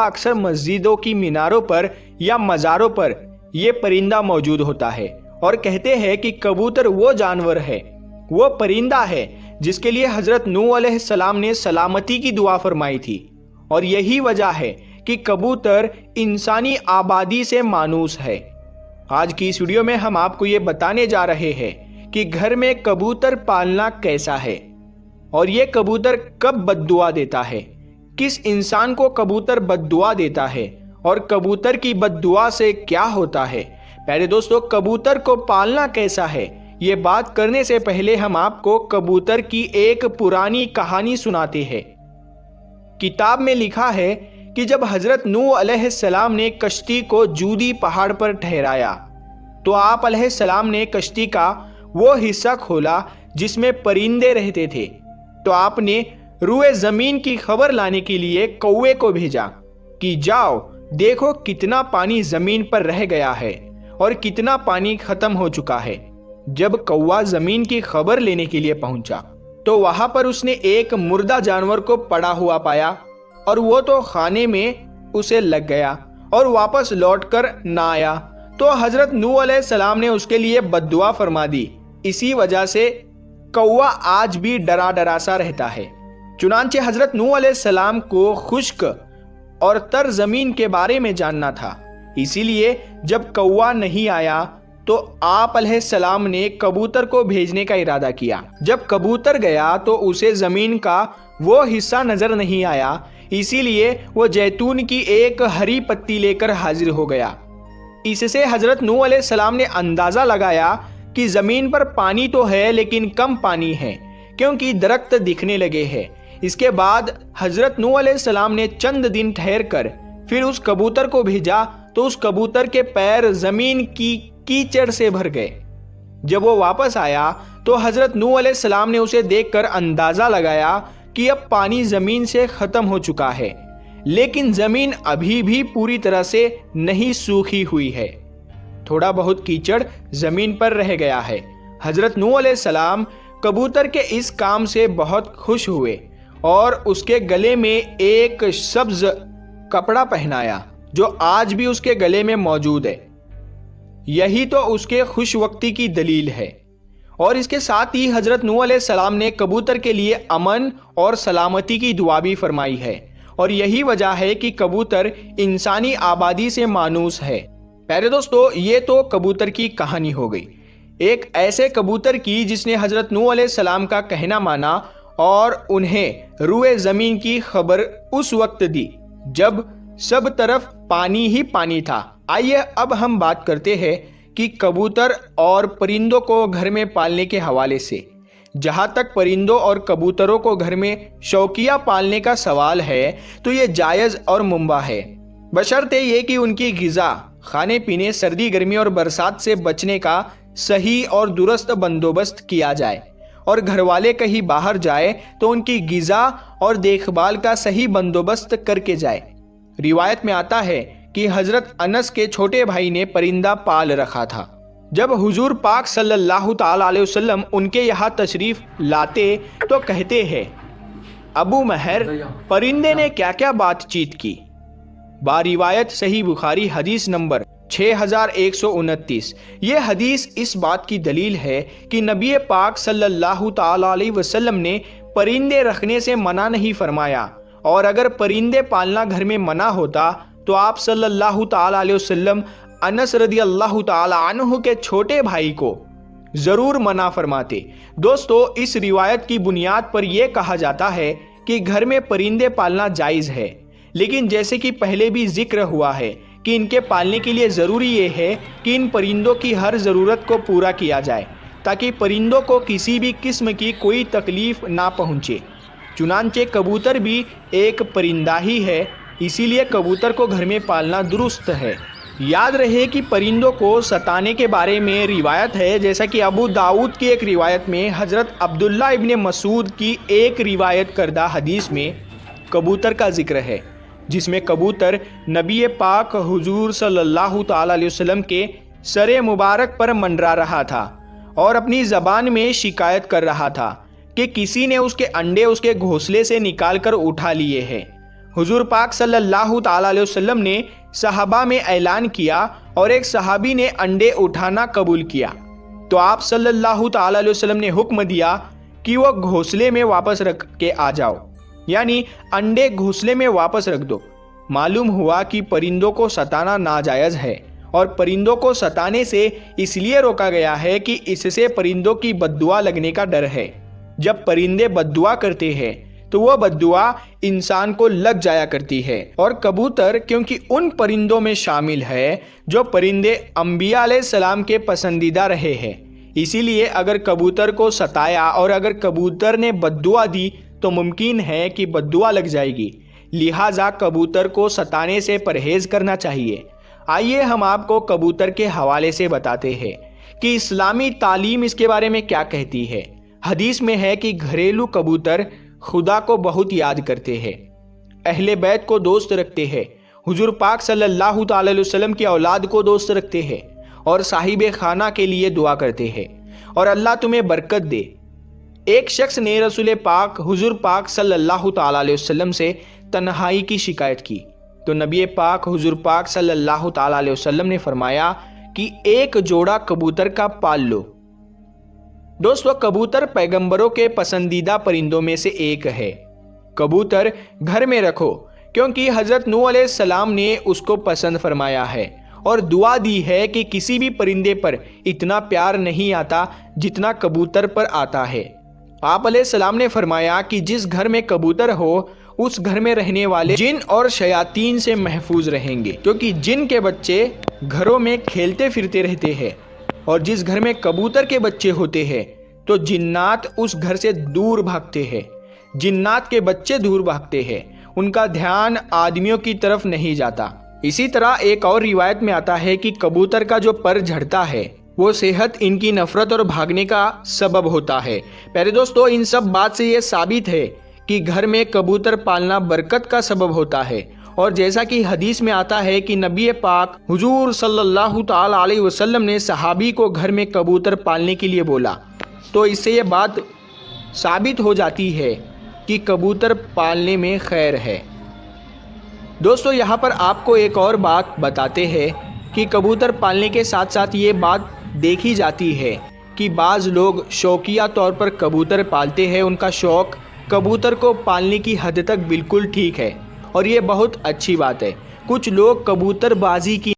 अक्सर मस्जिदों की मीनारों पर या मज़ारों पर ये परिंदा मौजूद होता है और कहते हैं कि कबूतर वो जानवर है, वो परिंदा है जिसके लिए हज़रत नूह अलैहिस्सलाम ने सलामती की दुआ फरमाई थी। और यही वजह है कि कबूतर इंसानी आबादी से मानूस है। आज की इस वीडियो में हम आपको ये बताने जा रहे हैं कि घर में कबूतर पालना कैसा है और ये कबूतर कब बद्दुआ देता है, किस इंसान को कबूतर बद्दुआ देता है और कबूतर की बद्दुआ से क्या होता है। प्यारे दोस्तों, कबूतर को पालना कैसा है, ये बात करने से पहले हम आपको कबूतर की एक पुरानी कहानी सुनाते हैं। किताब में लिखा है कि जब हजरत नूह अलैहिस्सलाम ने कश्ती को जूदी पहाड़ पर ठहराया तो आप अलैहिस्सलाम ने कश्ती का वो हिस्सा खोला जिसमें परिंदे रहते थे। तो आपने रुए ज़मीन की खबर लाने के लिए कौवे को भेजा कि जाओ देखो कितना पानी ज़मीन पर रह गया है और कितना पानी ख़त्म हो चुका है। जब कौवा ज़मीन की खबर लेने के लिए पहुंचा तो वहां पर उसने एक मुर्दा जानवर को पड़ा हुआ पाया और वो तो खाने में उसे लग गया और वापस लौटकर ना आया। तो हज़रत नूह अलैहिस्सलाम ने उसके लिए बद्दुआ फरमा दी। इसी वजह से कौवा आज भी डरा डरा सा रहता है। चुनांचे हज़रत नूह अलैहिस्सलाम को खुश्क और तर ज़मीन के बारे में जानना था, इसीलिए जब कौवा नहीं आया तो आप अलैहिस्सलाम ने कबूतर को भेजने का इरादा किया। जब कबूतर गया तो उसे ज़मीन का वो हिस्सा नज़र नहीं आया, इसीलिए वो जैतून की एक हरी पत्ती लेकर हाजिर हो गया। इससे हज़रत नूह अलैहिस्सलाम ने अंदाज़ा लगाया कि ज़मीन पर पानी तो है लेकिन कम पानी है, क्योंकि दरख्त दिखने लगे हैं। इसके बाद हज़रत नूह अलैहिस्सलाम ने चंद दिन ठहर कर फिर उस कबूतर को भेजा तो उस कबूतर के पैर ज़मीन की कीचड़ से भर गए। जब वो वापस आया तो हज़रत नूह अलैहिस्सलाम ने उसे देखकर अंदाज़ा लगाया कि अब पानी ज़मीन से ख़त्म हो चुका है, लेकिन ज़मीन अभी भी पूरी तरह से नहीं सूखी हुई है, थोड़ा बहुत कीचड़ ज़मीन पर रह गया है। हज़रत नूह अलैहिस्सलाम कबूतर के इस काम से बहुत खुश हुए और उसके गले में एक सब्ज़ कपड़ा पहनाया जो आज भी उसके गले में मौजूद है। यही तो उसके खुश वक्ती की दलील है। और इसके साथ ही हज़रत नूह अलैहिस्सलाम ने कबूतर के लिए अमन और सलामती की दुआ भी फरमाई है और यही वजह है कि कबूतर इंसानी आबादी से मानूस है। प्यारे दोस्तों, ये तो कबूतर की कहानी हो गई, एक ऐसे कबूतर की जिसने हज़रत नूह अलैहिस्सलाम का कहना माना और उन्हें रुए ज़मीन की खबर उस वक्त दी जब सब तरफ पानी ही पानी था। आइए अब हम बात करते हैं कि कबूतर और परिंदों को घर में पालने के हवाले से। जहाँ तक परिंदों और कबूतरों को घर में शौकिया पालने का सवाल है तो ये जायज़ और मुमबा है, बशर्ते ये कि उनकी ग़िज़ा, खाने पीने, सर्दी गर्मी और बरसात से बचने का सही और दुरुस्त बंदोबस्त किया जाए और घर वाले कहीं बाहर जाए तो उनकी ग़िज़ा और देखभाल का सही बंदोबस्त करके जाए। रिवायत में आता है कि हज़रत अनस के छोटे भाई ने परिंदा पाल रखा था। जब हुजूर पाक सल्लल्लाहु ताला अलैहि वसल्लम उनके यहाँ तशरीफ़ लाते तो कहते हैं, अबू महर, परिंदे ने क्या क्या बातचीत की। बारिवायत सही बुखारी हदीस नंबर 6129। ये हदीस इस बात की दलील है कि नबी पाक सल्लल्लाहु ताला अलैहि वसल्लम ने परिंदे रखने से मना नहीं फरमाया, और अगर परिंदे पालना घर में मना होता तो आप सल्लल्लाहु ताला अलैहि वसल्लम अनस रदियल्लाहु ताला अन्हु के छोटे भाई को ज़रूर मना फरमाते। दोस्तों, इस रिवायत की बुनियाद पर यह कहा जाता है कि घर में परिंदे पालना जायज़ है, लेकिन जैसे कि पहले भी जिक्र हुआ है कि इनके पालने के लिए ज़रूरी ये है कि इन परिंदों की हर ज़रूरत को पूरा किया जाए ताकि परिंदों को किसी भी किस्म की कोई तकलीफ़ ना पहुँचे। चुनांचे कबूतर भी एक परिंदा ही है, इसीलिए कबूतर को घर में पालना दुरुस्त है। याद रहे कि परिंदों को सताने के बारे में रिवायत है, जैसा कि अबू दाऊद की एक रिवायत में हज़रत अब्दुल्ला इब्न मसूद की एक रिवायत करदा हदीस में कबूतर का जिक्र है, जिसमें कबूतर नबी पाक हुजूर सल्लल्लाहु ताला अलैहि वसल्लम के सरे मुबारक पर मंडरा रहा था और अपनी ज़बान में शिकायत कर रहा था कि किसी ने उसके अंडे उसके घोंसले से निकाल कर उठा लिए हैं। हुजूर पाक सल्लल्लाहु ताला अलैहि वसल्लम ने सहाबा में ऐलान किया और एक सहाबी ने अंडे उठाना कबूल किया तो आप सल्लल्लाहु ताला अलैहि वसल्लम ने हुक्म दिया कि वो घोंसले में वापस रख के आ जाओ, यानी अंडे घोंसले में वापस रख दो। मालूम हुआ कि परिंदों को सताना नाजायज़ है और परिंदों को सताने से इसलिए रोका गया है कि इससे परिंदों की बद्दुआ लगने का डर है। जब परिंदे बद्दुआ करते हैं तो वह बद्दुआ इंसान को लग जाया करती है। और कबूतर क्योंकि उन परिंदों में शामिल है जो परिंदे अंबिया अलैहिस्सलाम के पसंदीदा रहे हैं, इसीलिए अगर कबूतर को सताया और अगर कबूतर ने बद्दुआ दी तो मुमकिन है कि बद्दुआ लग जाएगी। लिहाजा कबूतर को सताने से परहेज करना चाहिए। आइए हम आपको कबूतर के हवाले से बताते हैं कि इस्लामी तालीम इसके बारे में क्या कहती है। हदीस में है कि घरेलू कबूतर खुदा को बहुत याद करते हैं, अहले बैत को दोस्त रखते हैं, हुजूर पाक सल्लल्लाहु ताला अलैहि वसल्लम की औलाद को दोस्त रखते हैं और साहिबे खाना के लिए दुआ करते हैं और अल्लाह तुम्हें बरकत दे। एक शख्स ने रसूल पाक हुजूर पाक सल्लल्लाहु ताला अलैहि वसल्लम से तन्हाई की शिकायत की तो नबी पाक हुजूर पाक सल्लल्लाहु ताला अलैहि वसल्लम ने फरमाया कि एक जोड़ा कबूतर का पाल लो। दोस्तों, कबूतर पैगंबरों के पसंदीदा परिंदों में से एक है। कबूतर घर में रखो क्योंकि हज़रत नूह अलैहिस्सलाम ने उसको पसंद फरमाया है और दुआ दी है कि किसी भी परिंदे पर इतना प्यार नहीं आता जितना कबूतर पर आता है। आप अलैहिस्सलाम ने फरमाया कि जिस घर में कबूतर हो उस घर में रहने वाले जिन और शयातीन से महफूज रहेंगे, क्योंकि जिन के बच्चे घरों में खेलते फिरते रहते हैं और जिस घर में कबूतर के बच्चे होते हैं तो जिन्नात उस घर से दूर भागते हैं। जिन्नात के बच्चे दूर भागते हैं, उनका ध्यान आदमियों की तरफ नहीं जाता। इसी तरह एक और रिवायत में आता है कि कबूतर का जो पर झड़ता है वो सेहत इनकी नफरत और भागने का सबब होता है। प्यारे दोस्तों, इन सब बात से ये साबित है कि घर में कबूतर पालना बरकत का सबब होता है। और जैसा कि हदीस में आता है कि नबी पाक हुजूर सल्लल्लाहु ताला अलैहि वसल्लम ने सहाबी को घर में कबूतर पालने के लिए बोला, तो इससे ये बात साबित हो जाती है कि कबूतर पालने में खैर है। दोस्तों, यहाँ पर आपको एक और बात बताते हैं कि कबूतर पालने के साथ साथ ये बात देखी जाती है कि बाज़ लोग शौकिया तौर पर कबूतर पालते हैं। उनका शौक़ कबूतर को पालने की हद तक बिल्कुल ठीक है और ये बहुत अच्छी बात है। कुछ लोग कबूतरबाजी की